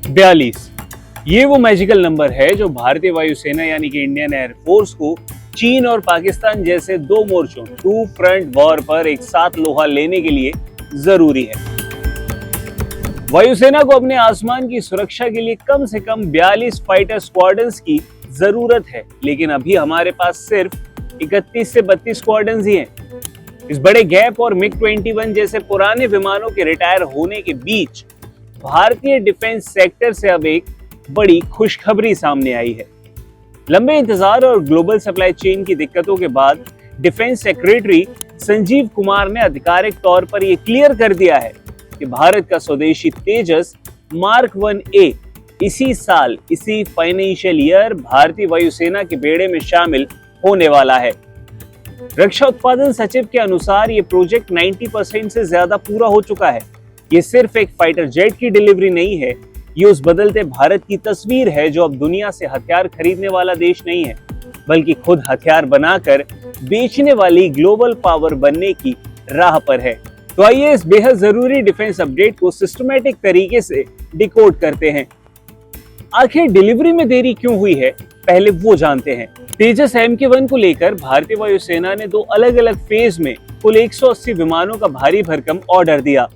42 ये वो magical number है जो भारतीय वायुसेना यानी कि इंडियन एयरफोर्स को चीन और पाकिस्तान जैसे दो मोर्चों टू फ्रंट वॉर पर एक साथ लोहा लेने के लिए जरूरी है। वायुसेना को अपने आसमान की सुरक्षा के लिए कम से कम 42 फाइटर स्क्वाड्रंस की जरूरत है, लेकिन अभी हमारे पास सिर्फ 31 से 32 स्क्वाड्रंस ही हैं। इस बड़े गैप और मिग-21 जैसे पुराने विमानों के रिटायर होने के बीच भारतीय डिफेंस सेक्टर से अब एक बड़ी खुशखबरी सामने आई है। लंबे इंतजार और ग्लोबल सप्लाई चेन की दिक्कतों के बाद डिफेंस सेक्रेटरी संजीव कुमार ने आधिकारिक तौर पर यह क्लियर कर दिया है कि भारत का स्वदेशी तेजस मार्क 1A इसी साल इसी फाइनेंशियल ईयर भारतीय वायुसेना के बेड़े में शामिल होने वाला है। रक्षा उत्पादन सचिव के अनुसार ये प्रोजेक्ट 90% से ज्यादा पूरा हो चुका है। ये सिर्फ एक फाइटर जेट की डिलीवरी नहीं है, ये उस बदलते भारत की तस्वीर है जो अब दुनिया से हथियार खरीदने वाला देश नहीं है, बल्कि खुद हथियार बनाकर बेचने वाली ग्लोबल पावर बनने की राह पर है। तो आइए इस बेहद जरूरी डिफेंस अपडेट को सिस्टमैटिक तरीके से डिकोड करते हैं। आखिर डिलीवरी में देरी क्यों हुई है, पहले वो जानते हैं। तेजस MK1 को लेकर भारतीय वायुसेना ने दो अलग अलग फेज में कुल 180 विमानों का भारी भरकम ऑर्डर दिया।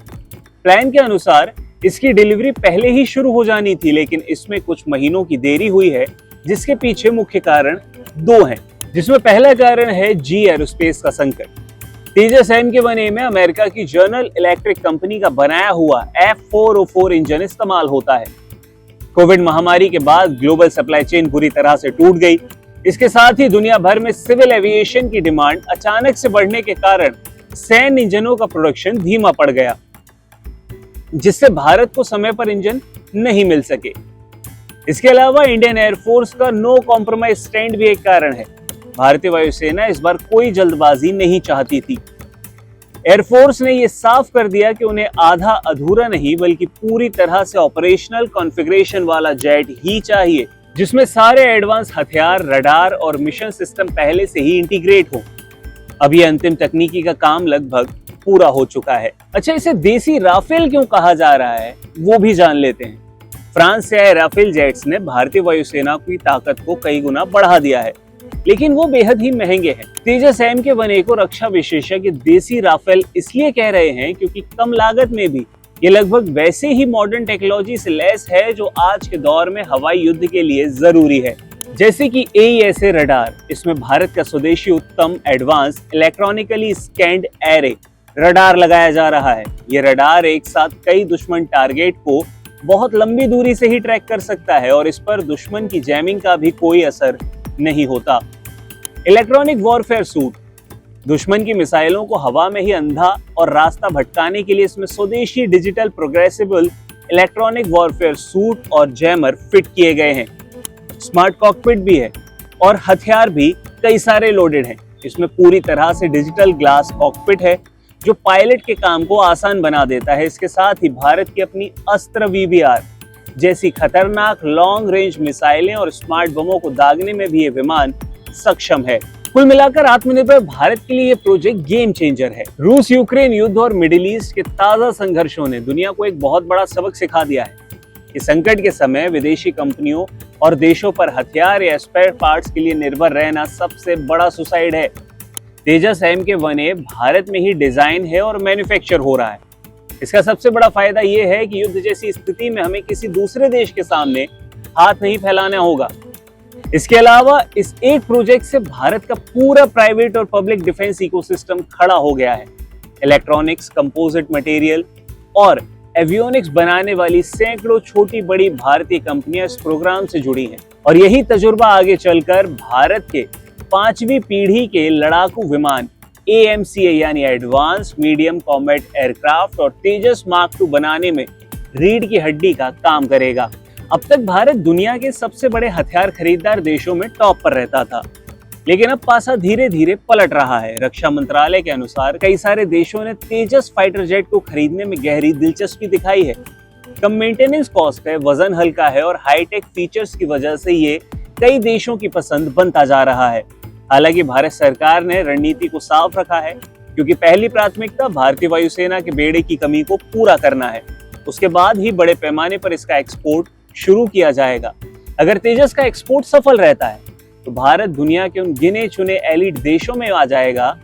प्लान के अनुसार इसकी डिलीवरी पहले ही शुरू हो जानी थी, लेकिन इसमें कुछ महीनों की देरी हुई है, जिसके पीछे मुख्य कारण दो हैं, जिसमें पहला कारण है जी एरोस्पेस का संकट। तेजस MK1A में अमेरिका की जनरल इलेक्ट्रिक कंपनी का बनाया हुआ F404 इंजन इस्तेमाल होता है। कोविड महामारी के बाद ग्लोबल सप्लाई चेन पूरी तरह से टूट गई। इसके साथ ही दुनिया भर में सिविल एविएशन की डिमांड अचानक से बढ़ने के कारण सैन्य इंजनों का प्रोडक्शन धीमा पड़ गया, जिससे भारत को समय पर इंजन नहीं मिल सके। इसके अलावा इंडियन एयरफोर्स का नो कॉम्प्रोमाइज स्टैंड भी एक कारण है। भारतीय वायुसेना इस बार कोई जल्दबाजी नहीं चाहती थी। एयरफोर्स ने यह साफ कर दिया कि उन्हें आधा अधूरा नहीं बल्कि पूरी तरह से ऑपरेशनल कॉन्फ़िगरेशन वाला जेट ही चाहिए, जिसमें सारे एडवांस हथियार, रडार और मिशन सिस्टम पहले से ही इंटीग्रेट हो। अब ये अंतिम तकनीकी का काम लगभग पूरा हो चुका है। अच्छा, इसे देसी राफेल क्यों कहा जा रहा है, वो भी जान लेते हैं। फ्रांस से आए राफेल जेट्स ने भारतीय वायुसेना की ताकत को कई गुना बढ़ा दिया है, लेकिन वो बेहद ही महंगे हैं। तेजस MK1A को रक्षा विशेषज्ञ देसी राफेल इसलिए कह रहे हैं क्योंकि कम लागत में भी ये लगभग वैसे ही मॉडर्न टेक्नोलॉजी से लैस है जो आज के दौर में हवाई युद्ध के लिए जरूरी है, जैसे कि AESA रडार। इसमें भारत का स्वदेशी उत्तम advance electronically scanned array radar लगाया जा रहा है। ये रडार एक साथ कई दुश्मन टारगेट को बहुत लंबी दूरी से ही ट्रैक कर सकता है और इस पर दुश्मन की जैमिंग का भी कोई असर नहीं होता। इलेक्ट्रॉनिक वॉरफेयर सूट, दुश्मन की मिसाइलों को हवा में ही अंधा और रास्ता भटकाने के लिए इसमें स्वदेशी डिजिटल प्रोग्रेसिबल इलेक्ट्रॉनिक वॉरफेयर सूट और जैमर फिट किए गए हैं। स्मार्ट कॉकपिट भी है और हथियार भी कई सारे लोडेड हैं। इसमें पूरी तरह से डिजिटल ग्लास कॉकपिट है जो पायलट के काम को आसान बना देता है। इसके साथ ही भारत की अपनी अस्त्र VBR जैसी खतरनाक लॉन्ग रेंज मिसाइलें और स्मार्ट बमों को दागने में भी ये विमान सक्षम है। कुल मिलाकर आत्मनिर्भर भारत के लिए ये प्रोजेक्ट गेम चेंजर है। रूस यूक्रेन युद्ध और मिडिल ईस्ट के ताजा संघर्षों ने दुनिया को एक बहुत बड़ा सबक सिखा दिया है कि संकट के समय विदेशी कंपनियों और देशों पर हथियार या स्पेयर पार्ट्स के लिए निर्भर रहना सबसे बड़ा सुसाइड है। तेजस MK1A भारत में ही डिजाइन है और मैन्युफैक्चर हो रहा है। इसका सबसे बड़ा फायदा यह है कि युद्ध जैसी स्थिति में हमें किसी दूसरे देश के सामने हाथ नहीं फैलाना होगा। इसके अलावा इस एक प्रोजेक्ट से भारत का पूरा प्राइवेट और पब्लिक डिफेंस इकोसिस्टम खड़ा हो गया है। इलेक्ट्रॉनिक्स, कंपोजिट मटेरियल और एवियोनिक्स बनाने वाली सैकड़ों छोटी बड़ी भारतीय कंपनियां इस प्रोग्राम से जुड़ी हैं और यही तजुर्बा आगे चलकर भारत के 5वीं पीढ़ी के लड़ाकू विमान AMCA यानी एडवांस मीडियम कॉम्बैट एयरक्राफ्ट और तेजस मार्क 2 बनाने में रीढ़ की हड्डी का काम करेगा। अब तक भारत दुनिया के सबसे बड़े हथियार खरीदार देशों में टॉप पर रहता था, लेकिन अब पासा धीरे धीरे पलट रहा है। रक्षा मंत्रालय के अनुसार कई सारे देशों ने तेजस फाइटर जेट को खरीदने में गहरी दिलचस्पी दिखाई है। कम मेंटेनेंस कॉस्ट है, वजन हल्का है और हाईटेक फीचर्स की वजह से ये कई देशों की पसंद बनता जा रहा है। हालांकि भारत सरकार ने रणनीति को साफ रखा है, क्योंकि पहली प्राथमिकता भारतीय वायुसेना के बेड़े की कमी को पूरा करना है। उसके बाद ही बड़े पैमाने पर इसका एक्सपोर्ट शुरू किया जाएगा। अगर तेजस का एक्सपोर्ट सफल रहता है तो भारत दुनिया के उन गिने चुने एलिट देशों में आ जाएगा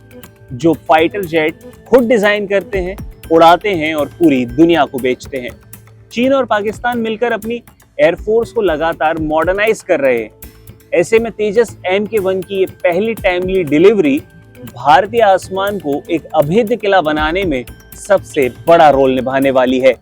जो फाइटर जेट खुद डिजाइन करते हैं, उड़ाते हैं और पूरी दुनिया को बेचते हैं। चीन और पाकिस्तान मिलकर अपनी एयरफोर्स को लगातार मॉडर्नाइज कर रहे हैं। ऐसे में तेजस MK1 की ये पहली टाइमली डिलीवरी भारतीय आसमान को एक अभेद्य किला बनाने में सबसे बड़ा रोल निभाने वाली है।